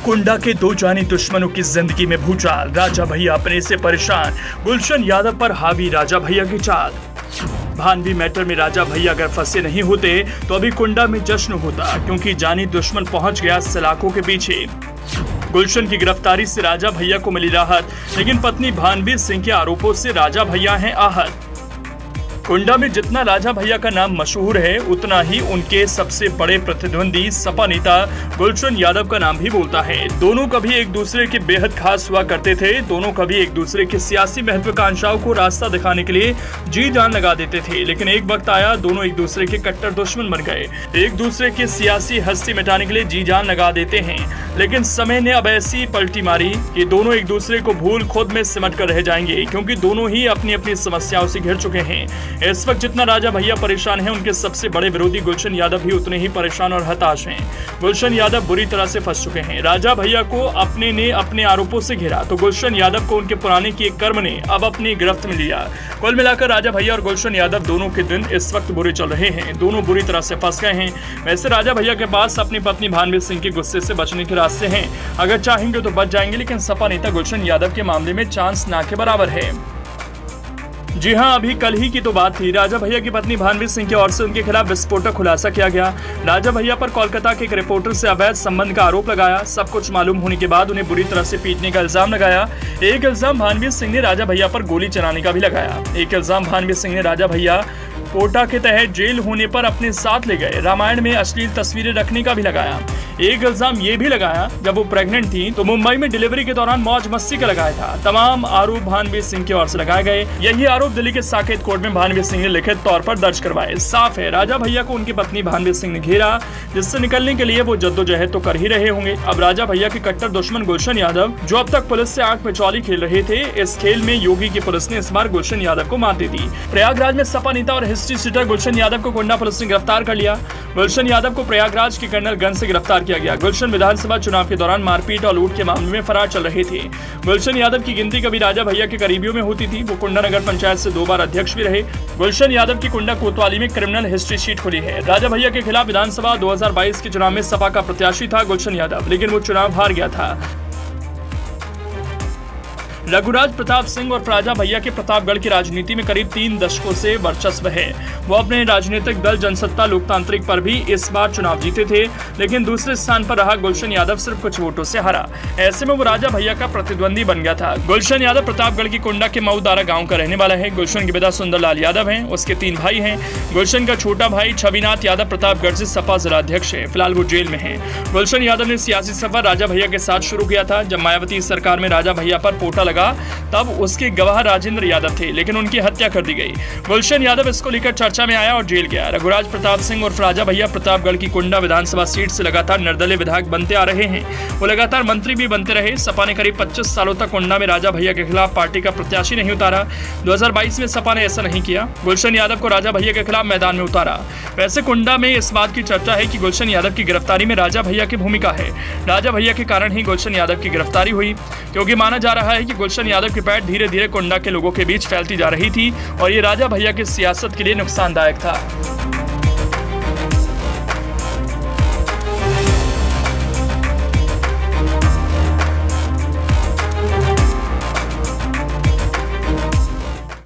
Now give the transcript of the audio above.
कुंडा के दो जानी दुश्मनों की जिंदगी में भूचाल, राजा भैया अपने से परेशान, गुलशन यादव पर हावी राजा भैया की चाल। भानवी मैटर में राजा भैया अगर फंसे नहीं होते तो अभी कुंडा में जश्न होता, क्योंकि जानी दुश्मन पहुंच गया सलाखों के पीछे। गुलशन की गिरफ्तारी से राजा भैया को मिली राहत, लेकिन पत्नी भानवी सिंह के आरोपों से राजा भैया हैं आहत। कुंडा में जितना राजा भैया का नाम मशहूर है, उतना ही उनके सबसे बड़े प्रतिद्वंदी सपा नेता गुलशन यादव का नाम भी बोलता है। दोनों कभी एक दूसरे के बेहद खास हुआ करते थे। दोनों कभी एक दूसरे की सियासी महत्वाकांक्षाओं को रास्ता दिखाने के लिए जी जान लगा देते थे, लेकिन एक वक्त आया दोनों एक दूसरे के कट्टर दुश्मन बन गए। एक दूसरे की सियासी हस्ती मिटाने के लिए जी जान लगा देते हैं, लेकिन समय ने अब ऐसी पलटी मारी कि दोनों एक दूसरे को भूल खुद में सिमट कर रह जाएंगे, क्योंकि दोनों ही अपनी अपनी समस्याओं से घिर चुके हैं। इस वक्त जितना राजा भैया परेशान हैं, उनके सबसे बड़े विरोधी गुलशन यादव भी उतने ही परेशान और हताश हैं। गुलशन यादव बुरी तरह से फंस चुके हैं। राजा भैया को अपने ने अपने आरोपों से घेरा तो गुलशन यादव को उनके पुराने किए कर्म ने अब अपनी गिरफ्त में लिया। कुल मिलाकर राजा भैया और गुलशन यादव दोनों के दिन इस वक्त बुरे चल रहे हैं। दोनों बुरी तरह से फंस गए हैं। वैसे राजा भैया के पास अपनी पत्नी भानवी सिंह के गुस्से से बचने के रास्ते हैं। अगर चाहेंगे तो बच जाएंगे, लेकिन सपा नेता गुलशन यादव के मामले में चांस ना के बराबर है। जी हां, अभी कल ही की तो बात थी। राजा भैया की पत्नी भानवी सिंह की ओर से उनके खिलाफ विस्फोटक खुलासा किया गया। राजा भैया पर कोलकाता के एक रिपोर्टर से अवैध संबंध का आरोप लगाया। सब कुछ मालूम होने के बाद उन्हें बुरी तरह से पीटने का इल्जाम लगाया। एक इल्जाम भानवी सिंह ने राजा भैया पर गोली चलाने का भी लगाया। एक इल्जाम भानवी सिंह ने राजा भैया कोटा के तहत जेल होने पर अपने साथ ले गए रामायण में अश्लील तस्वीरें रखने का भी लगाया। एक इल्जाम ये भी लगाया जब वो प्रेग्नेंट थी तो मुंबई में डिलीवरी के दौरान मौज मस्ती का लगाया था। तमाम आरोप भानवी सिंह की ओर से लगाए गए। यही आरोप दिल्ली के साकेत कोर्ट में भानवी सिंह ने लिखित तौर पर दर्ज करवाए। साफ है, राजा भैया को उनकी पत्नी भानवी सिंह ने घेरा, जिससे निकलने के लिए वो जद्दोजहद तो कर ही रहे होंगे। अब राजा भैया के कट्टर दुश्मन गुलशन यादव, जो अब तक पुलिस से आंख मिचौली खेल रहे थे, इस खेल में योगी की पुलिस ने इस बार गुलशन यादव को मात दे दी। प्रयागराज में सपा नेता और हिस्ट्री सीटर गुलशन यादव को कुंडा पुलिस ने गिरफ्तार कर लिया। गुलशन यादव को प्रयागराज के कर्नलगंज से गिरफ्तार किया गया। गुलशन विधानसभा चुनाव के दौरान मारपीट और लूट के मामले में फरार चल रहे थे। गुलशन यादव की गिनती कभी राजा भैया के करीबियों में होती थी। वो कुंडा नगर पंचायत से 2 बार अध्यक्ष भी रहे। गुलशन यादव की कुंडा कोतवाली में क्रिमिनल हिस्ट्री शीट खुली है। राजा भैया के खिलाफ विधानसभा 2022 के चुनाव में सपा का प्रत्याशी था गुलशन यादव, लेकिन वो चुनाव हार गया था। रघुराज प्रताप सिंह और राजा भैया के प्रतापगढ़ की राजनीति में करीब 3 दशकों से वर्चस्व है। वो अपने राजनीतिक दल जनसत्ता लोकतांत्रिक पर भी इस बार चुनाव जीते थे, लेकिन दूसरे स्थान पर रहा गुलशन यादव सिर्फ कुछ वोटों से हारा। ऐसे में वो राजा भैया का प्रतिद्वंदी बन गया था। गुलशन यादव प्रतापगढ़ की कुंडा के मऊदारा गाँव का रहने वाला है। गुलशन के पिता सुंदरलाल यादव है। उसके 3 भाई हैं। गुलशन का छोटा भाई छविनाथ यादव प्रतापगढ़ से सपा जिलाध्यक्ष है। फिलहाल वो जेल में है। गुलशन यादव ने सियासी सफर राजा भैया के साथ शुरू किया था। जब मायावती सरकार में राजा भैया पर पोटा लगा, तब उसके गवाह राजेंद्र यादव थे, लेकिन उनकी हत्या कर दी गई। गुलशन यादव इसको लेकर चर्चा में आया और जेल गया। रघुराज प्रताप सिंह और राजा भैया प्रतापगढ़ की कुंडा विधानसभा सीट से लगातार निर्दलीय विधायक बनते आ रहे हैं। वो लगातार मंत्री भी बनते रहे। सपा ने करीब 25 सालों तक कुंडा में राजा भैया के खिलाफ पार्टी का प्रत्याशी नहीं उतारा। 2022 में सपा ने ऐसा नहीं किया। गुलशन यादव को राजा भैया के खिलाफ मैदान में उतारा। वैसे कुंडा में इस बात की चर्चा है कि गुलशन यादव की गिरफ्तारी में राजा भैया की भूमिका है। राजा भैया के कारण ही गुलशन यादव की गिरफ्तारी हुई, क्योंकि माना जा रहा है कि गुलशन यादव की पैठ धीरे धीरे कुंडा के लोगों के बीच फैलती जा रही थी और ये राजा भैया की सियासत के लिए नुकसानदायक था।